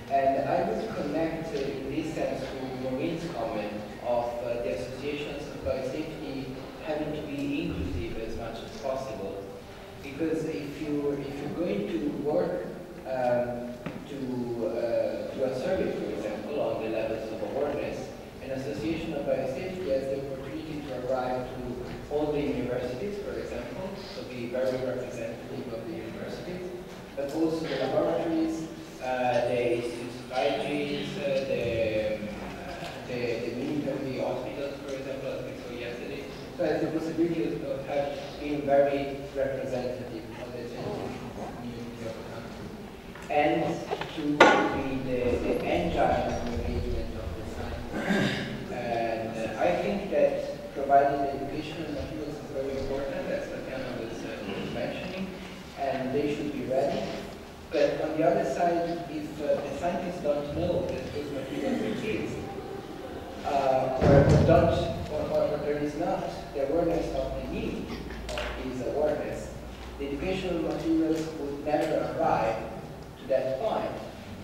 And I would connect in this sense to Maureen's comment of the associations of biosafety having to be inclusive as much as possible. Because if you're going to work to a survey, for example, on the levels of awareness, an association of biosafety has the opportunity to arrive to all the universities, for example, so be very representative of the universities, but also the laboratories, the institutes of hygiene, the military hospitals, for example, as we saw yesterday. So it has the possibility of being very representative of the community of the country. And to be the engine of engagement of the science. And I think that providing the educational materials is very important, as Tatiana was mentioning, and they should be ready. But on the other side, if the scientists don't know that those materials exist, or there is not the awareness of the need of this awareness, the educational materials would never arrive to that point.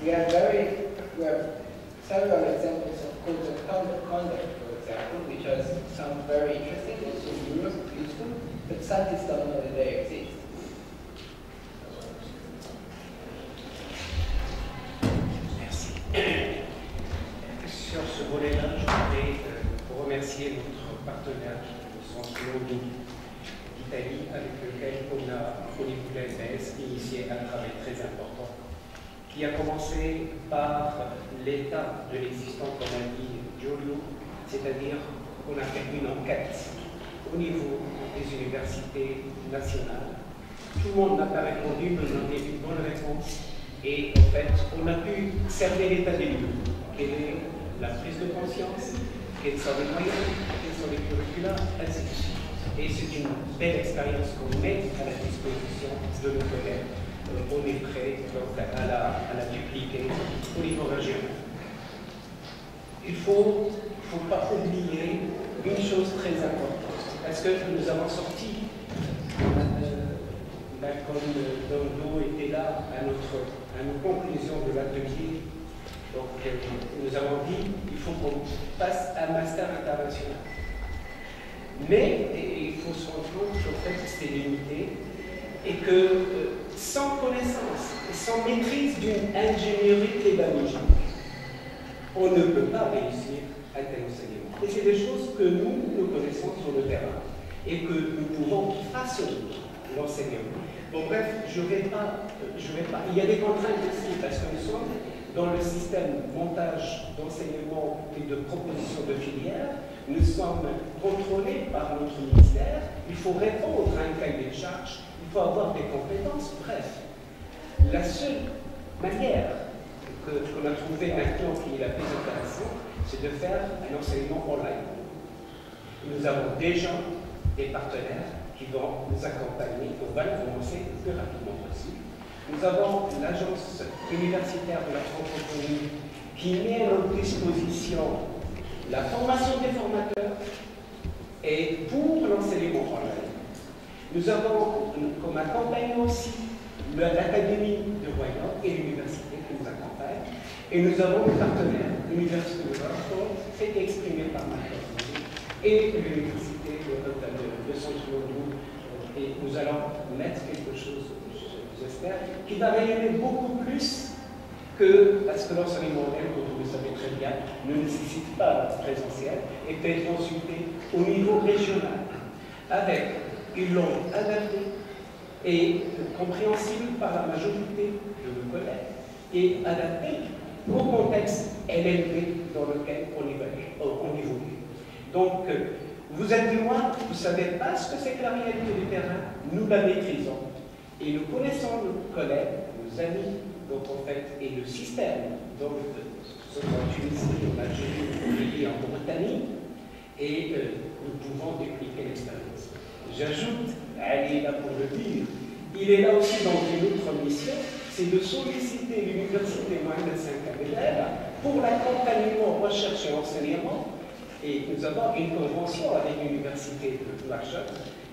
We have several examples of codes of conduct, for example, which are some very interesting, also in Europe, useful, but scientists don't know that they exist. Sur ce volet-là, je voudrais remercier notre partenaire, le Centre d'Italie, avec lequel on a, au niveau de la SPS, initié un travail très important, qui a commencé par l'état de l'existant, comme a dit Giulio, c'est-à-dire qu'on a fait une enquête au niveau des universités nationales. Tout le monde n'a pas répondu, mais on a eu une bonne réponse. Et en fait, on a pu cerner l'état des lieux. Quelle est la prise de conscience, quels sont les moyens, quels sont les curricula, ainsi de suite. Et c'est une belle expérience qu'on met à la disposition de nos collègues. On est prêt donc, à la dupliquer au niveau régional. Il ne faut pas oublier une chose très importante, parce que nous avons sorti, Malcolm Dondo était là à nos conclusions de l'atelier. Donc, nous avons dit qu'il faut qu'on fasse un master international. Mais il faut se rendre compte qu'en fait, c'est limité et que sans connaissance, sans maîtrise d'une ingénierie pédagogique, on ne peut pas réussir un tel enseignement. Et c'est des choses que nous connaissons sur le terrain et que nous pouvons façonner l'enseignement. Bon, bref, je vais pas. Il y a des contraintes aussi parce que nous sommes dans le système montage d'enseignement et de proposition de filière. Nous sommes contrôlés par notre ministère. Il faut répondre à un cahier de charge. Il faut avoir des compétences. Bref, la seule manière qu'on a trouvé maintenant qui est la plus intéressante, c'est de faire un enseignement online. Nous avons déjà des partenaires qui vont nous accompagner. On va le commencer le plus rapidement possible. Nous avons l'agence universitaire de la francophonie qui met à notre disposition la formation des formateurs et pour l'enseignement online. Nous avons comme accompagnant aussi l'Académie de Royan et l'université qui nous accompagne. Et nous avons des partenaires, l'Université de Oxford, c'est exprimé par Marc et l'Université de Centre-Ronde2. Et nous allons mettre quelque chose, j'espère, qui va rayonner beaucoup plus que, parce que l'enseignement online, comme vous le savez très bien, ne nécessite pas la présentiel et peut être consulté au niveau régional, avec une langue adaptée et compréhensible par la majorité de nos collègues et adaptée au contexte LLP dans lequel on évolue. Donc, vous êtes loin, vous ne savez pas ce que c'est que la réalité du terrain, nous la maîtrisons. Et nous connaissons nos collègues, nos amis, donc en fait, et le système, donc, en Tunisie, en Algérie, en Bretagne, et nous pouvons dupliquer l'expérience. J'ajoute, Ali est là pour le dire, il est là aussi dans une autre mission, c'est de solliciter l'université Mohamed V pour l'accompagnement, recherche et enseignement. Et nous avons une convention avec l'université de Marshall,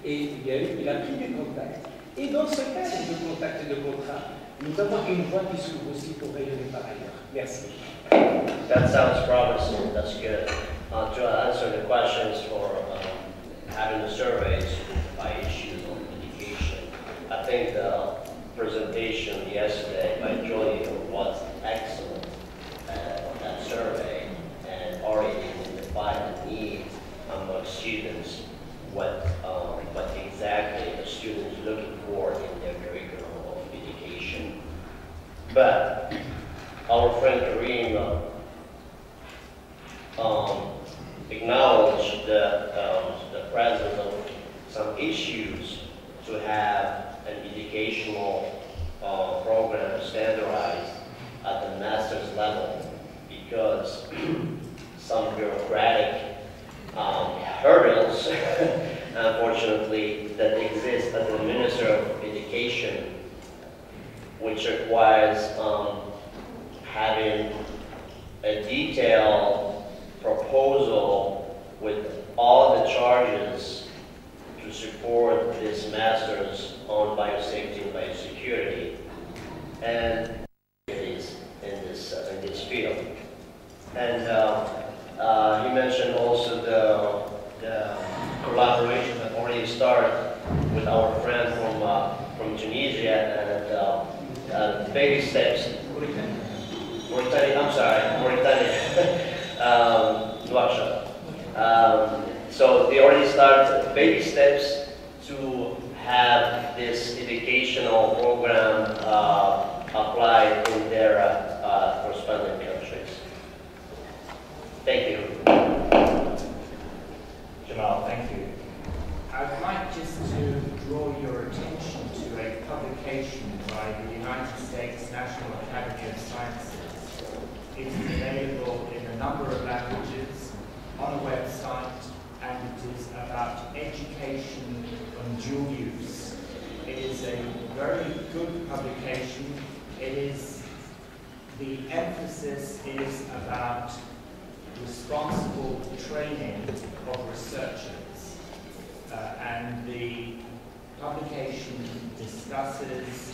et il a pris des contacts. Et dans ce cadre de contacts et de contrats, nous avons une voie qui s'ouvre aussi pour rayonner par ailleurs. Merci. That sounds promising. That's good. To answer the questions for having the surveys by issues on education, I think the presentation yesterday by Julia was excellent. That survey and already identified the needs among students, what exactly the students looking for in their curriculum of education. But our friend Kareem acknowledged the presence of some issues to have an educational program standardized at the master's level, because some bureaucratic hurdles, unfortunately, that exist at the Minister of Education, which requires having a detailed proposal with all the charges to support this master's on biosafety and biosecurity, and is in this field. And he mentioned also the collaboration that already started with our friend from Tunisia, and baby steps. Mauritania, I'm sorry, Mauritania. So they already started baby steps to have this educational program applied in their correspondent countries. Thank you. Jamal, thank you. I'd like just to draw your attention to a publication by the United States National Academy of Sciences. It's available in a number of languages on a website, and it is about education and dual use. It is a very good publication. The emphasis is about responsible training of researchers, and the publication discusses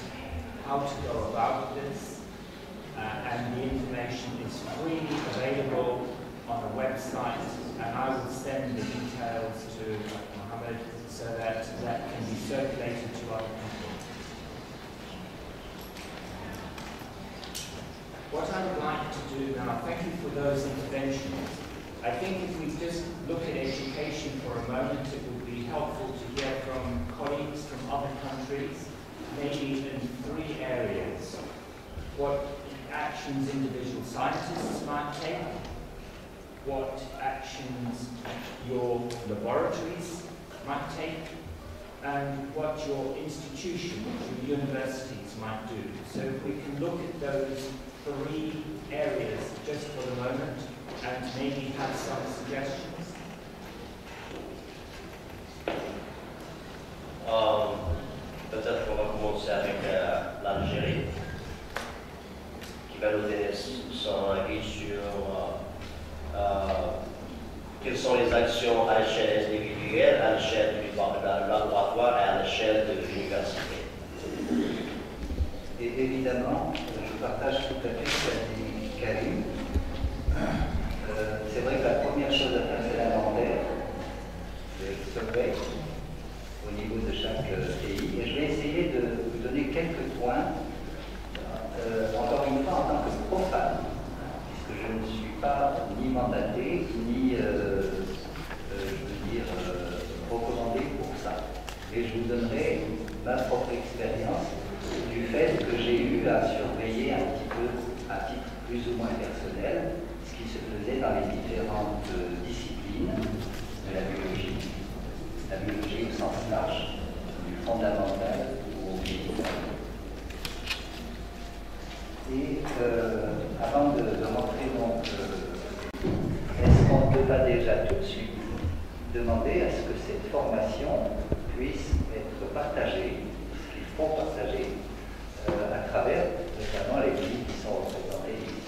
how to go about this, and the information is freely available on a website, and I will send the details to Mohammed so that that can be circulated to other people. What I would like to do now, thank you for those interventions. I think if we just look at education for a moment, it would be helpful to hear from colleagues from other countries, maybe in 3 areas. What actions individual scientists might take, what actions your laboratories might take, and what your institutions, your universities might do. So if we can look at those 3 areas just for the moment and maybe have some suggestions. Peut-être qu'on va commencer avec l'Algérie, qui va nous donner son avis sur quelles sont les actions à l'échelle individuelle, à l'échelle du laboratoire et à l'échelle de l'université. Et évidemment, je partage tout à fait ce qu'a dit Karim. C'est vrai que la première chose à faire, c'est l'inventaire, le survey au niveau de chaque pays. Et je vais essayer de vous donner quelques points, encore une fois en tant que profane, puisque je ne suis pas ni mandaté, ni, recommandé pour ça. Et je vous donnerai ma propre expérience du fait que j'ai eu à surveiller un petit peu, à titre plus ou moins personnel, ce qui se faisait dans les différentes disciplines de la biologie au sens large, du fondamental au médical. Et avant de rentrer donc, est-ce qu'on ne peut pas déjà tout de suite demander à ce que cette formation puisse être partagée, ce qu'il faut partager à travers notamment les pays qui sont représentés ici.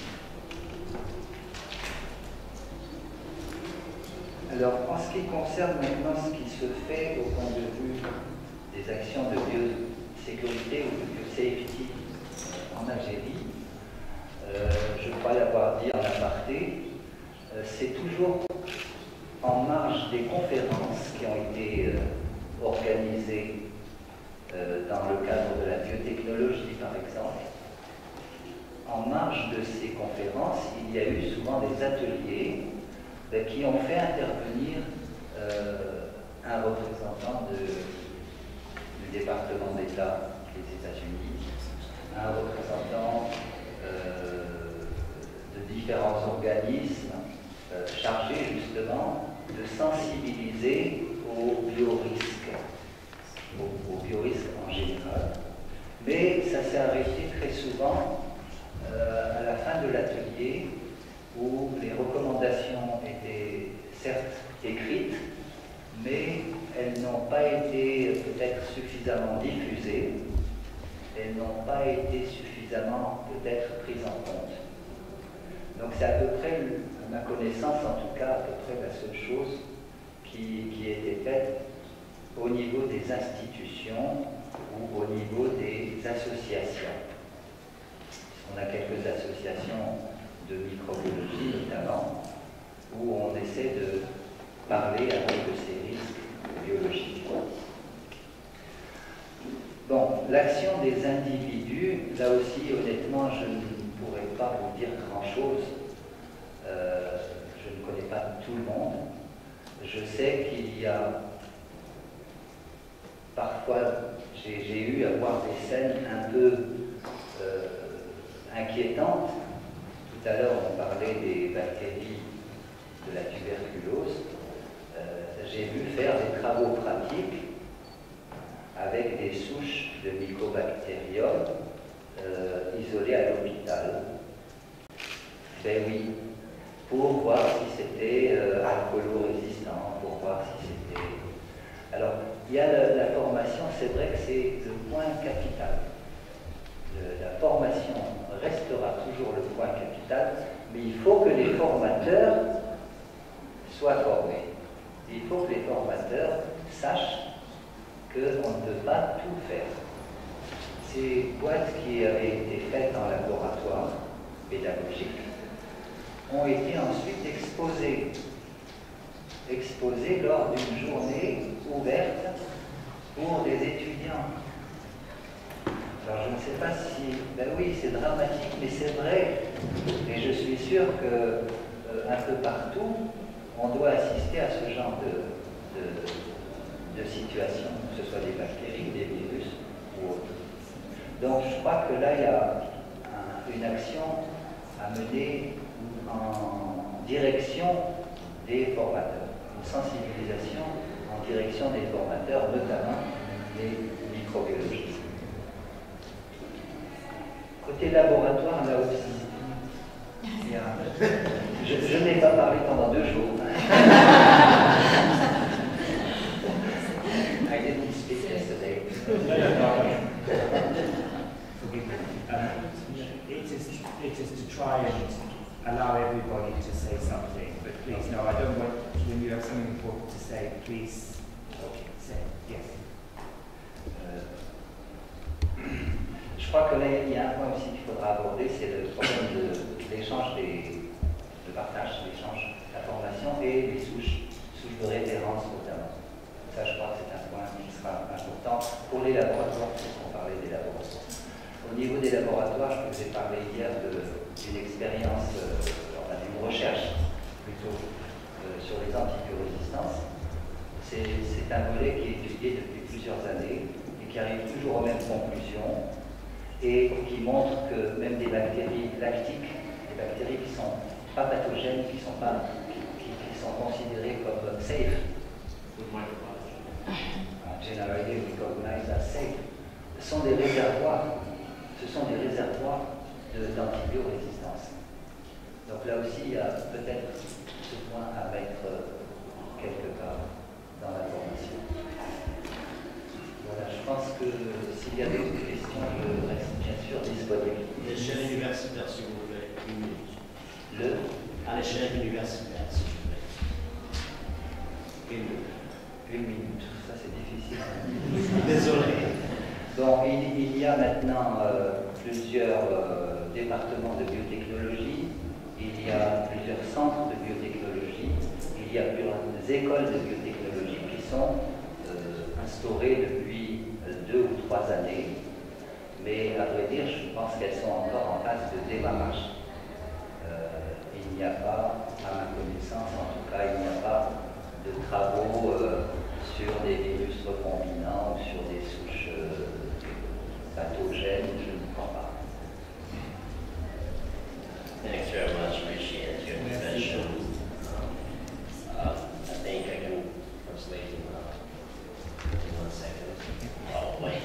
Alors, en ce qui concerne maintenant ce qui se fait au point de vue des actions de biosécurité ou de biosafety en Algérie, je crois raté, c'est toujours en marge des conférences qui ont été organisées dans le cadre de la biotechnologie, par exemple. En marge de ces conférences, il y a eu souvent des ateliers qui ont fait intervenir un représentant du département d'État des États-Unis, un représentant de différents organismes chargés justement de sensibiliser aux biorisques, aux biorisques en général. Mais ça s'est arrêté très souvent à la fin de l'atelier où les recommandations étaient certes écrites, mais elles n'ont pas été peut-être suffisamment diffusées, elles n'ont pas été suffisamment peut-être prises en compte. Donc c'est à peu près, à ma connaissance en tout cas, à peu près la seule chose qui a été faite au niveau des institutions ou au niveau des associations. On a quelques associations de microbiologie notamment, où on essaie de parler avec de ces risques biologiques. Bon, l'action des individus, là aussi honnêtement je ne pourrais pas vous dire grand-chose. Je ne connais pas tout le monde. Je sais qu'il y a parfois, j'ai eu à voir des scènes un peu inquiétantes. Tout à l'heure, on parlait des bactéries de la tuberculose. J'ai vu faire des travaux pratiques avec des souches de mycobactérium isolées à l'hôpital. Ben oui, pour voir si c'était alcoolo-résistant, pour voir si c'était... Alors, il y a la formation, c'est vrai que c'est le point capital. La formation restera toujours le point capital, mais il faut que les formateurs soient formés. Il faut que les formateurs sachent qu'on ne peut pas tout faire. Ces boîtes qui avaient été faites en laboratoire pédagogique ont été ensuite exposées lors d'une journée ouverte pour des étudiants. Alors je ne sais pas si... Ben oui, c'est dramatique, mais c'est vrai. Et je suis sûr qu'un peu partout, on doit assister à ce genre de situation, que ce soit des bactéries, des virus ou autres. Donc je crois que là, il y a une action à mener en direction des formateurs, une sensibilisation en direction des formateurs, notamment des microbiologistes. Côté laboratoire, là aussi, il y a... je n'ai pas parlé pendant 2 jours. I didn't speak yesterday. It is to try and allow everybody to say something, but please, no, I don't want, when you have something important to say, please say, yes. Je crois que là, il y a un point aussi qu'il faudra aborder, c'est le problème de l'échange de partage, l'échange d'informations et les souches de référence notamment. Ça, je crois que c'est un point qui sera important pour les laboratoires, puisqu'on parlait des laboratoires. Au niveau des laboratoires, je vous ai parlé hier d'une expérience, d'une recherche plutôt sur les antibiorésistances. C'est un volet qui est étudié depuis plusieurs années et qui arrive toujours aux mêmes conclusions et qui montre que même des bactéries lactiques, des bactéries qui ne sont pas pathogènes, qui sont considérées comme safe, generally recognized as safe, sont des réservoirs. Ce sont des réservoirs d'antibiorésistance. Donc là aussi, il y a peut-être ce point à mettre quelque part dans la formation. Voilà, je pense que s'il y a des questions, je reste bien sûr disponible. L'échelle universitaire, s'il vous plaît, 1 minute. À l'échelle universitaire, s'il vous plaît. 1 minute, ça c'est difficile. Désolé. Donc il y a maintenant plusieurs départements de biotechnologie, il y a plusieurs écoles de biotechnologie qui sont instaurées depuis 2 ou 3 années. Mais à vrai dire, je pense qu'elles sont encore en phase de démarrage. Il n'y a pas, à ma connaissance en tout cas, il n'y a pas de travaux sur des virus recombinants ou sur des souches pathogènes, je ne crois pas. Thanks very much. Appreciate your intervention. I think I can translate in 1 second. Probably.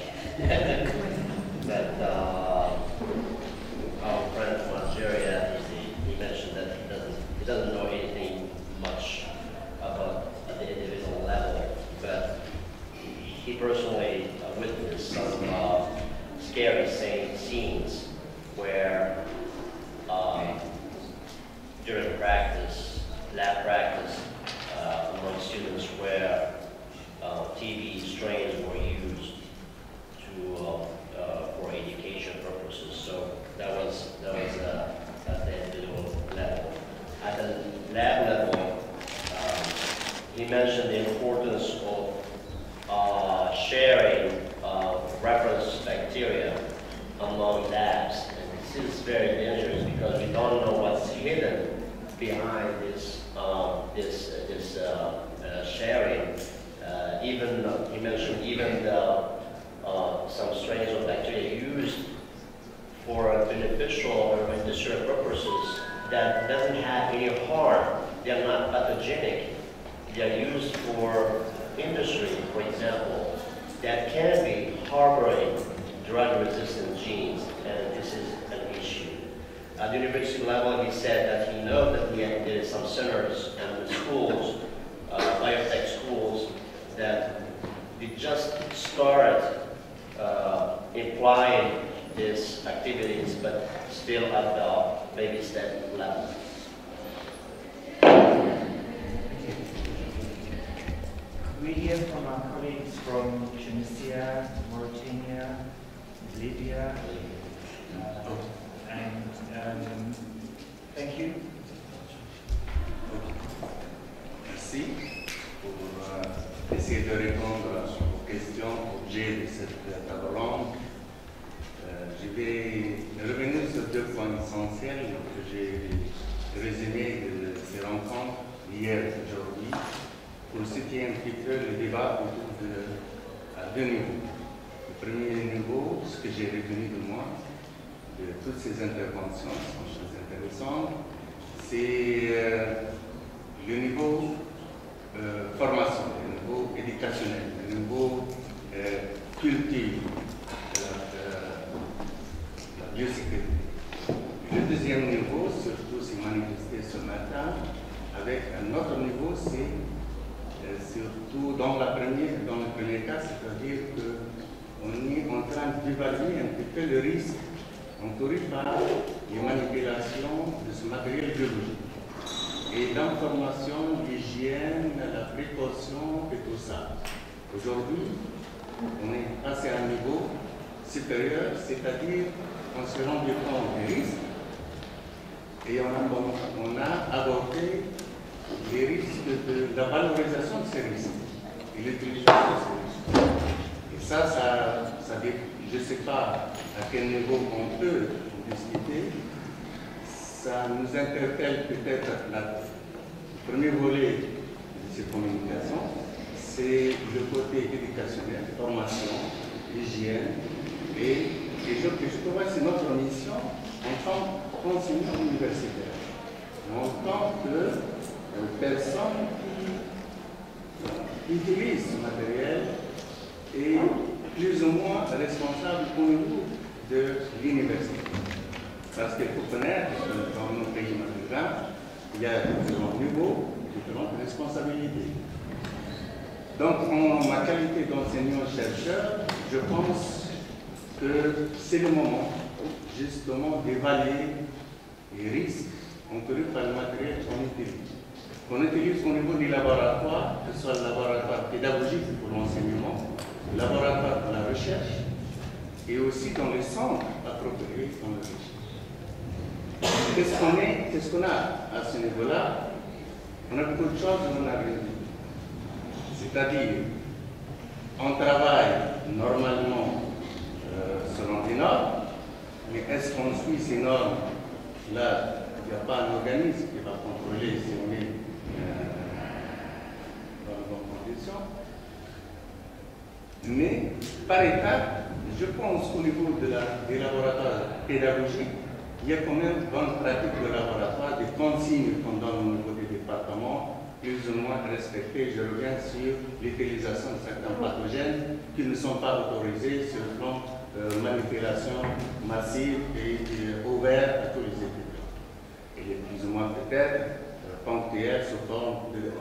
But our friend from Algeria, he mentioned that he doesn't know anything much about at the individual level, but he personally witnessed some scary scenes where during practice, lab practice, among students where TB strains were used for education purposes. So that was at the individual level. At the lab level, he mentioned the importance of sharing reference bacteria among labs. And this is very dangerous because we don't know what's hidden behind this sharing. Even he mentioned even some strains of bacteria used for beneficial or industrial purposes that doesn't have any harm. They are not pathogenic. They are used for industry, for example, that can be harboring drug-resistant genes, and this is an issue. At the university level, he said that he knows that there is some centers and schools, biotech schools, that they just started implying these activities, but still at the baby step level. We hear from our colleagues from Tunisia, Mauritania, Libya, and thank you. Merci pour essayer de répondre aux questions, objet de cette table ronde. Je vais revenir sur 2 points essentiels que j'ai résumés de ces rencontres hier et aujourd'hui pour situer un petit peu le débat autour à 2 niveaux. Le premier niveau, ce que j'ai retenu de moi, de toutes ces interventions qui sont très intéressantes, c'est le niveau formation, le niveau éducationnel, le niveau culture de la biosécurité. Le deuxième niveau, surtout s'est manifesté ce matin, avec un autre niveau, c'est surtout dans le premier cas, c'est-à-dire qu'on est en train d'évaluer un petit peu le risque entouré par les manipulations de ce matériel biologique. Et l'information, l'hygiène, la précaution et tout ça. Aujourd'hui, on est passé à un niveau supérieur, c'est-à-dire qu'on se rend compte des risques et on a abordé les risques de la valorisation de ces risques et l'utilisation de ces risques. Et ça je ne sais pas à quel niveau on peut discuter. Ça nous interpelle peut-être le premier volet de ces communications, c'est le côté éducationnel, formation, hygiène, et je crois que c'est notre mission en tant qu'enseignant universitaire, en tant que personne qui utilise ce matériel et plus ou moins responsable au niveau de l'université. Parce qu'il faut connaître, dans nos pays maghrébins, il y a différents niveaux, différentes responsabilités. Donc, en ma qualité d'enseignant-chercheur, je pense que c'est le moment, justement, d'évaluer les risques encourus par le matériel qu'on utilise au niveau du laboratoire, que ce soit le laboratoire pédagogique pour l'enseignement, le laboratoire pour la recherche, et aussi dans les centres appropriés pour la recherche. Qu'est-ce qu'on a à ce niveau-là? On a beaucoup de choses, on a rien dit. C'est-à-dire, on travaille normalement selon des normes, mais est-ce qu'on suit ces normes? Là, il n'y a pas un organisme qui va contrôler si on est dans de bonnes conditions. Mais par étape, je pense qu'au niveau des laboratoires pédagogiques, il y a quand même bonne pratique de laboratoire, des consignes qu'on donne au niveau des départements, plus ou moins respectées. Je reviens sur l'utilisation de certains pathogènes qui ne sont pas autorisés sur le plan manipulation massive et ouverte à tous les étudiants. Il est plus ou moins peut-être ponctuel sous forme de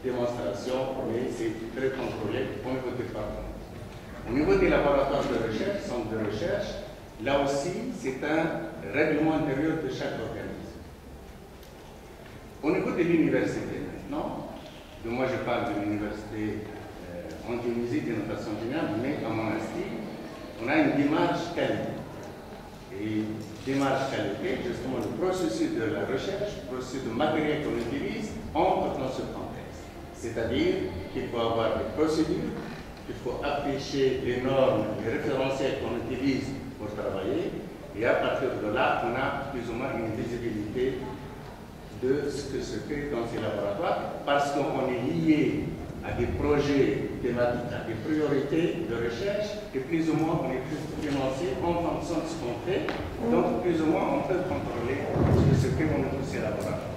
démonstration, mais c'est très contrôlé au niveau des départements. Au niveau des laboratoires de recherche, centres de recherche, là aussi, c'est un règlement intérieur de chaque organisme. Au niveau de l'université maintenant, moi je parle de l'université en Tunisie, d'innovation générale, mais à mon institut, on a une démarche qualité. Et démarche qualité, justement, le processus de la recherche, le processus de matériel qu'on utilise, entre dans ce contexte. C'est-à-dire qu'il faut avoir des procédures, qu'il faut afficher les normes, les référentiels qu'on utilise pour travailler, et à partir de là, on a plus ou moins une visibilité de ce que se fait dans ces laboratoires, parce qu'on est lié à des projets thématiques, à des priorités de recherche, et plus ou moins on est financé en fonction de ce qu'on fait, donc plus ou moins on peut contrôler ce que se fait au niveau de ces laboratoires.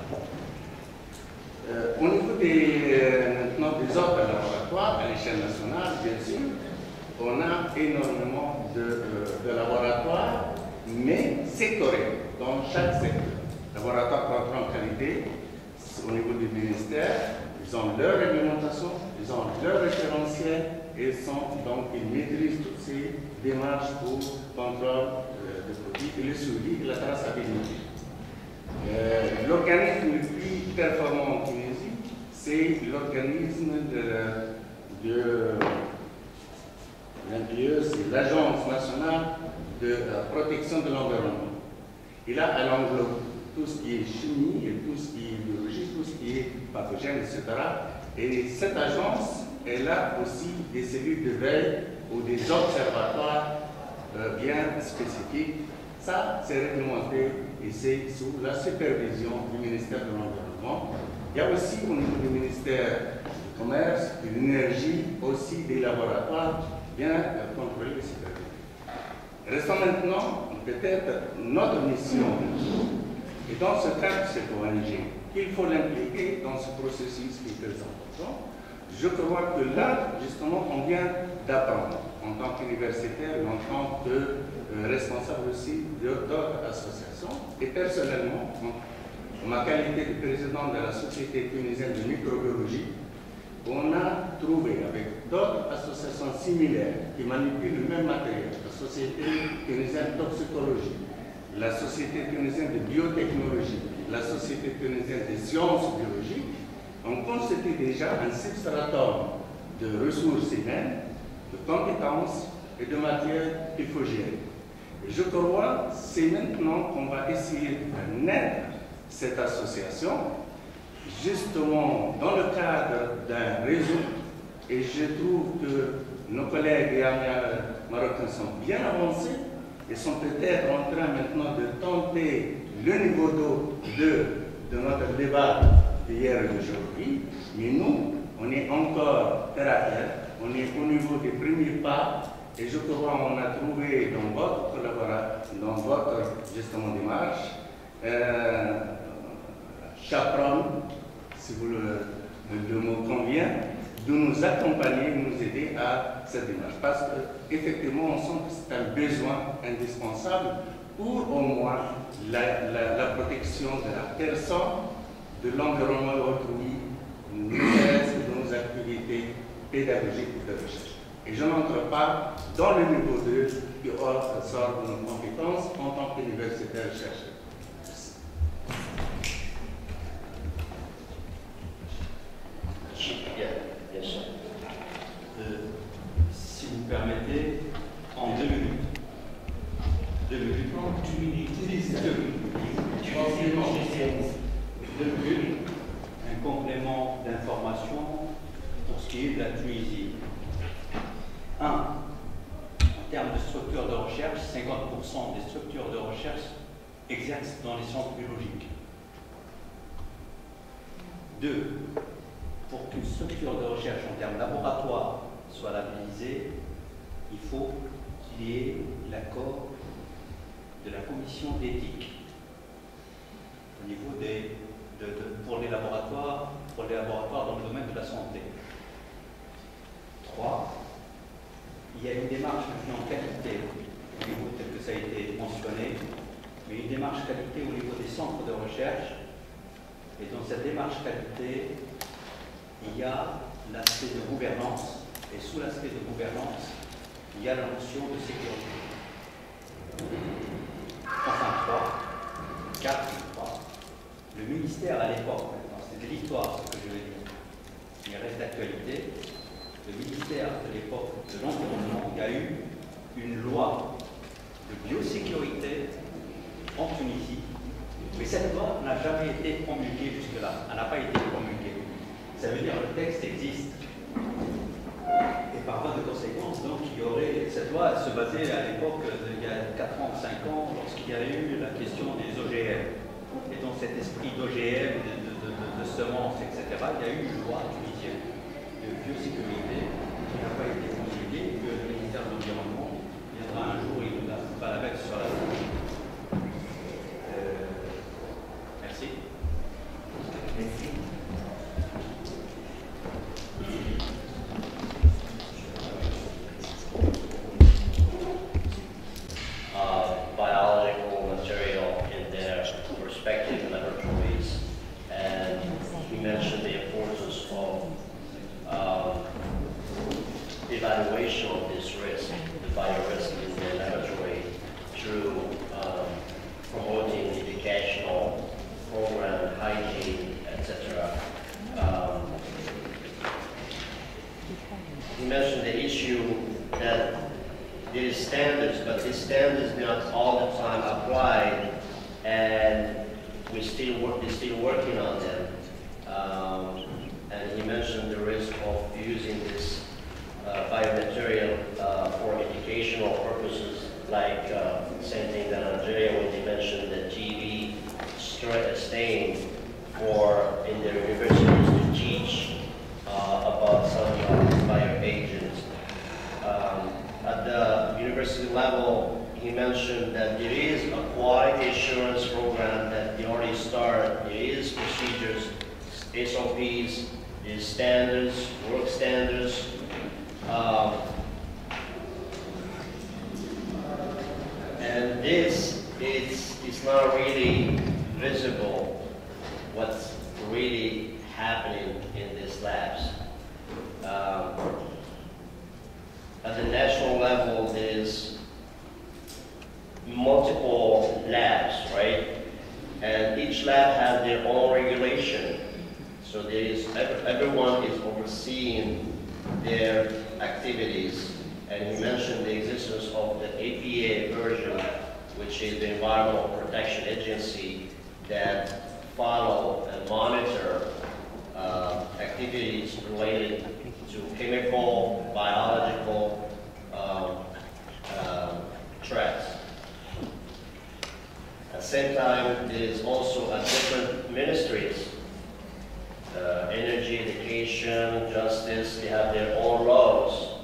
Au niveau maintenant des autres laboratoires, à l'échelle nationale, bien sûr, on a énormément de laboratoires, mais sectoriels, dans chaque secteur. Laboratoire contrôle qualité, au niveau du ministère, ils ont leur réglementation, ils ont leur référentiel, et ils maîtrisent toutes ces démarches pour contrôle de produits, et le suivi et la traçabilité. L'organisme le plus performant en Tunisie, c'est l'organisme de l'Agence nationale de protection de l'environnement. Et là, elle englobe tout ce qui est chimie, et tout ce qui est biologie, tout ce qui est pathogène, etc. Et cette agence, elle a aussi des cellules de veille ou des observatoires bien spécifiques. Ça, c'est réglementé et c'est sous la supervision du ministère de l'Environnement. Il y a aussi au niveau du ministère du Commerce, de l'Énergie, aussi des laboratoires bien contrôlés et supervisés. Restons maintenant peut-être notre mission. Et dans ce cadre de cette ONG, qu'il faut l'impliquer dans ce processus qui est très important. Je crois que là, justement, on vient d'apprendre, en tant qu'universitaire et en tant que responsable aussi d'autres associations. Et personnellement, en ma qualité de président de la Société tunisienne de microbiologie, on a trouvé avec d'autres associations similaires qui manipulent le même matériel, la Société tunisienne de toxicologie, la Société tunisienne de biotechnologie, la Société tunisienne des sciences biologiques, on constitue déjà un substratum de ressources humaines, de compétences et de matières qu'il faut gérer. Et je crois que c'est maintenant qu'on va essayer de naître cette association, justement dans le cadre d'un réseau, et je trouve que nos collègues marocains sont bien avancés et sont peut-être en train maintenant de tenter le niveau d'eau de notre débat d'hier et d'aujourd'hui, mais nous, on est encore terre à terre, on est au niveau des premiers pas, et je crois qu'on a trouvé dans votre collaboration, dans votre justement démarche, chaperon, si vous le mot convient, de nous accompagner, de nous aider à cette démarche. Parce qu'effectivement, on sent que c'est un besoin indispensable pour au moins la protection de la personne, de l'environnement autrui, ne serait-ce que dans nos activités pédagogiques et de recherche. Et je n'entre pas dans le niveau 2 qui sort de nos compétences en tant qu'universitaire chercheur. Si vous permettez, en 2 minutes. 2 minutes. Tu utilises 2 minutes. Un complément d'information pour ce qui est de la Tunisie. 1. En termes de structures de recherche, 50% des structures de recherche exercent dans les centres biologiques. 2. Pour qu'une structure de recherche en termes laboratoire soit labellisée, il faut qu'il y ait l'accord de la commission d'éthique au niveau pour les laboratoires dans le domaine de la santé. 3. Il y a une démarche maintenant qualité au niveau tel que ça a été mentionné, mais une démarche qualité au niveau des centres de recherche. Et dans cette démarche qualité, il y a l'aspect de gouvernance, et sous l'aspect de gouvernance, il y a la notion de sécurité. Enfin, 3. Le ministère à l'époque, c'est de l'histoire ce que je vais dire, il reste d'actualité. Le ministère de l'époque de l'environnement, il y a eu une loi de biosécurité en Tunisie, mais cette loi n'a jamais été promulguée jusque-là. Elle n'a pas été promulguée. Ça veut dire que le texte existe. Et par voie de conséquence, donc, il y aurait. Cette loi, elle se basait à l'époque, il y a 4 ans, 5 ans, lorsqu'il y a eu la question des OGM. Et dans cet esprit d'OGM, de semences, etc., il y a eu une loi tunisienne de biosécurité qui n'a pas été promulguée, et que le ministère de l'Environnement viendra un jour, il va la mettre sur la table. Merci. Merci. Biological material in their respective laboratories, and he mentioned the importance of evaluation of this risk, the biorisk in the laboratory, through promoting educational program, hygiene, etc. He mentioned the issue that there is standards, but these standards not all the time applied, and we're still working on them. And he mentioned the risk of using this biomaterial for educational purposes, like same thing that Andrea when he mentioned the TB stain for in the universities to teach about some bioagents. At the university level, he mentioned that there is a quality assurance program that they already started. There is procedures, SOPs, there is standards, work standards. And this is not really visible what's really happening in these labs. At the national level, there's multiple labs, right? And each lab has their own regulation. So there is, everyone is overseeing their activities. And he mentioned the existence of the APA version, which is the Environmental Protection Agency that follow and monitor activities related to chemical, biological threats. At the same time, there is also at different ministries, energy, education, justice, they have their own laws.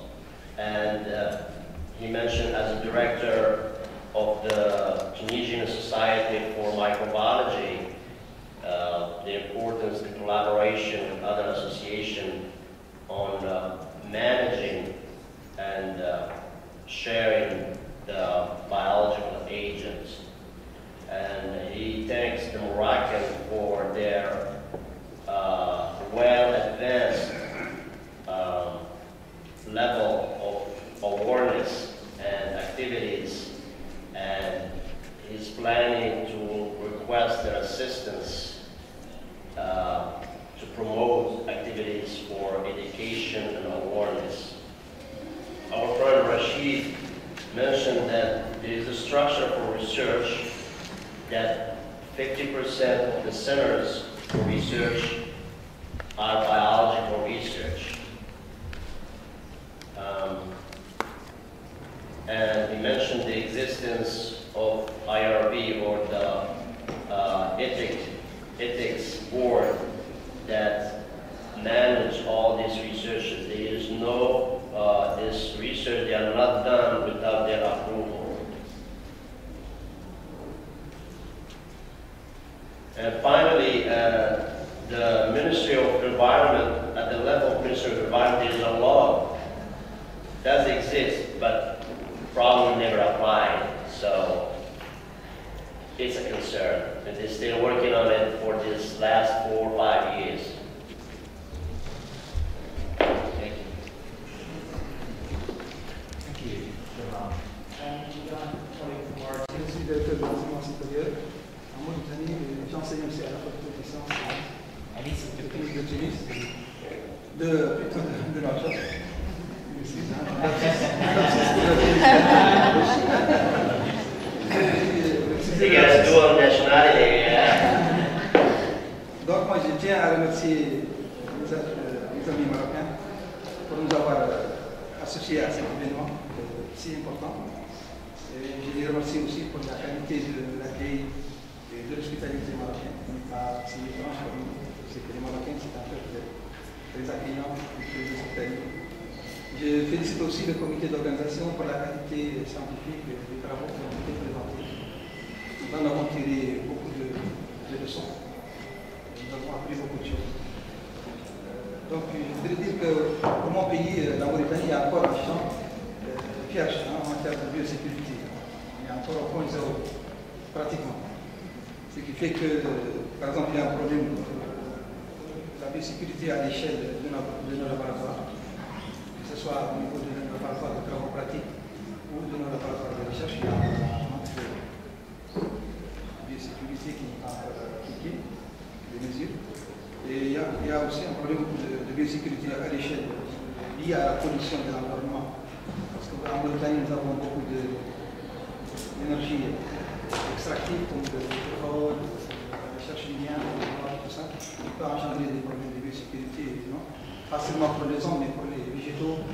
And he mentioned as a director of the Tunisian Society for Microbiology, the importance of collaboration with other associations on managing and sharing the biological agents. And he thanks the Moroccans for their well-advanced level of awareness and activities, and he's planning to request their assistance to promote activities for education and awareness. Our friend Rashid mentioned that there is a structure for research that 50% of the centers for research are biological research. And he mentioned the existence of IRB, or the ethics board that manage all these researches. There is no, this research, they are not done without their approval. And finally, the Ministry of Environment, at the level of Ministry of Environment, there is a law that does exist, but probably never applied. So it's a concern, and they're still working on it for this last 4 or 5 years. Thank you. Thank you. Je suis directeur de l'enseignement supérieur. En Mauritanie, j'enseigne aussi à la faculté des sciences techniques de Tunis, de l'Alsace. You guys dual nationality, Donc moi je tiens à remercier les amis marocains pour nous avoir associés à cet événement si important. Et je les remercie aussi pour la qualité de l'accueil et de l'hospitalité marocaine. C'est étrange pour nous, c'est que les Marocains c'est un peuple très accueillant et très hospitalier. Je félicite aussi le comité d'organisation pour la qualité scientifique des travaux qui ont été présentés. Nous en avons tiré beaucoup de leçons. Nous avons appris beaucoup de choses. Donc, je voudrais dire que pour mon pays, la Mauritanie, il y a encore un champ vierge en matière de biosécurité. Il y a encore au point zéro, pratiquement. Ce qui fait que, par exemple, il y a un problème de la biosécurité à l'échelle de nos laboratoires, que ce soit au niveau de nos laboratoires de travaux pratiques ou de nos laboratoires de recherche. Il y a un manque de biosécurité qui n'est pas appliqué, des mesures. Et il y a aussi un problème de biosécurité à l'échelle lié à la pollution de l'environnement. Parce qu'en Mauritanie, nous avons beaucoup d'énergie extractive, comme le pétrole, la recherche minière, tout ça, qui peut engendrer des problèmes de biosécurité, non facilement pour les hommes, mais pour les végétaux.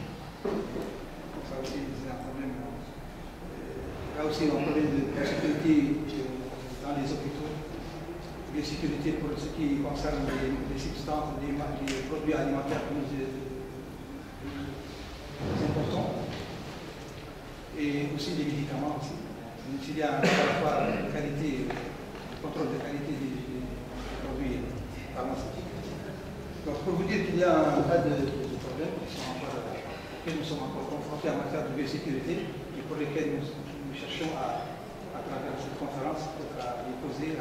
Donc ça aussi, c'est un problème. Il y a aussi un problème de biosécurité dans les hôpitaux. Biosécurité pour ce qui concerne les substances, les produits alimentaires que nous importons, et aussi les médicaments aussi. Donc, il y a un laboratoire de qualité, contrôle de qualité des produits pharmaceutiques. Donc pour vous dire qu'il y a un tas de problèmes auxquels nous sommes encore confrontés en matière de biosécurité et pour lesquels nous cherchons à travers cette conférence à les poser.